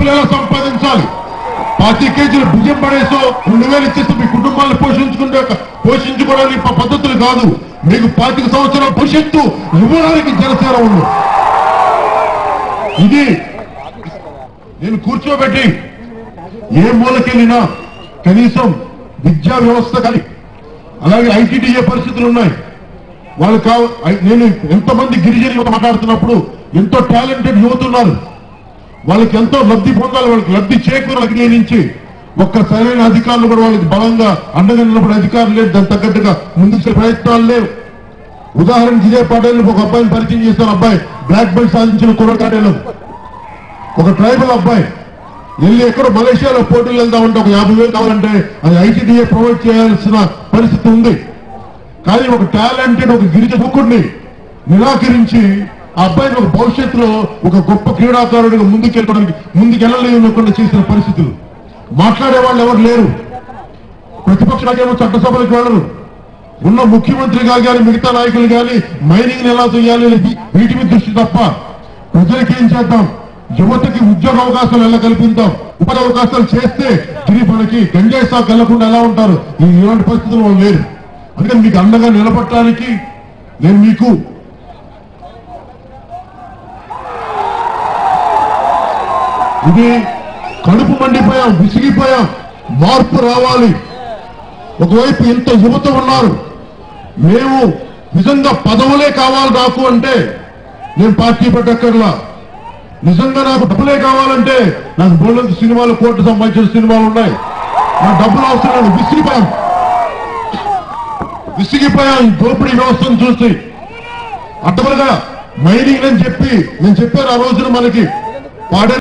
డబ్బులు ఎలా సంపాదించాలి, 25 కేజీలు బియ్యం పడేసో 2000 ఇచ్చేస్తే మీ కుటుంబాలను పోషించుకోవడానికి పద్ధతులు కాదు. మీకు 25 సంవత్సరాల భవిష్యత్తు ఇవ్వడానికి జనసేన ఉంది. ఇది నేను కూర్చోబెట్టి ఏ మూలకెళ్ళినా కనీసం విద్యా వ్యవస్థ కానీ అలాగే ఐటీడీఏ పరిస్థితులు ఉన్నాయి. వాళ్ళు నేను ఎంతమంది గిరిజన యువత మాట్లాడుతున్నప్పుడు ఎంతో టాలెంటెడ్ యువత ఉన్నారు. వాళ్ళకి ఎంతో లబ్ధి పొందాలి, వాళ్ళకి లబ్ధి చేకూరాలి నుంచి ఒక్క సరైన అధికారులు కూడా వాళ్ళకి బలంగా అండగా నిలబడే అధికారులు లేదు. దాని తగ్గట్టుగా ముందుకు ప్రయత్నాలు లేవు. ఉదాహరణకి ఇదే పాటలు ఒక అబ్బాయిని పరిచయం చేశారు. అబ్బాయి బ్లాక్ బెల్ట్ సాధించిన కుర్రకాటేలో ఒక ట్రైబల్ అబ్బాయి వెళ్ళి ఎక్కడో మలేషియాలో పోటీలు వెళ్దామంటే ఒక 50,000 కావాలంటే అది ఐటీడీఏ ప్రొవైడ్ చేయాల్సిన పరిస్థితి ఉంది. కానీ ఒక టాలెంటెడ్ ఒక గిరిజన యువకుడిని నిరాకరించి ఆ అబ్బాయిని ఒక భవిష్యత్తులో ఒక గొప్ప క్రీడాకారుడిగా ముందుకెళ్ళలేకుండా చేసిన పరిస్థితులు. మాట్లాడే వాళ్ళు ఎవరు లేరు. ప్రతిపక్షాలేమో చట్టసభలకు వెళ్ళరు. ఉన్న ముఖ్యమంత్రిగా కానీ మిగతా నాయకులు కానీ మైనింగ్ ఎలా చేయాలి వీటి మీద దృష్టి తప్ప ప్రజలకి ఏం చేద్దాం, యువతకి ఉద్యోగ అవకాశాలు ఎలా కల్పిద్దాం, ఉపాధి అవకాశాలు చేస్తే తిరిగి మనకి గంజాయి సాగు వెళ్లకుండా ఎలా ఉంటారు, ఇలాంటి పరిస్థితులు వాళ్ళు లేరు. అందుకని మీకు అండగా నిలబడటానికి నేను మీకు ఇది కడుపు మండిపోయాం, విసిగిపోయాం. మార్పు రావాలి. ఒకవైపు ఇంత యువత ఉన్నారు. మేము నిజంగా పదవులే కావాలి నాకు అంటే నేను పార్టీ పెట్టక్కర్లా. నిజంగా నాకు డబ్బులే కావాలంటే నాకు బోల్డంత సినిమాలు, కోట్లు సంబంధించిన సినిమాలు ఉన్నాయి. నా డబ్బులు అవసరం లేదు. విసిగిపోయాం ఈ దోపిడీ వ్యవస్థను చూసి. అడ్డమలుగా మైనింగ్ అని చెప్పి నేను చెప్పాను ఆ రోజున మనకి పాడే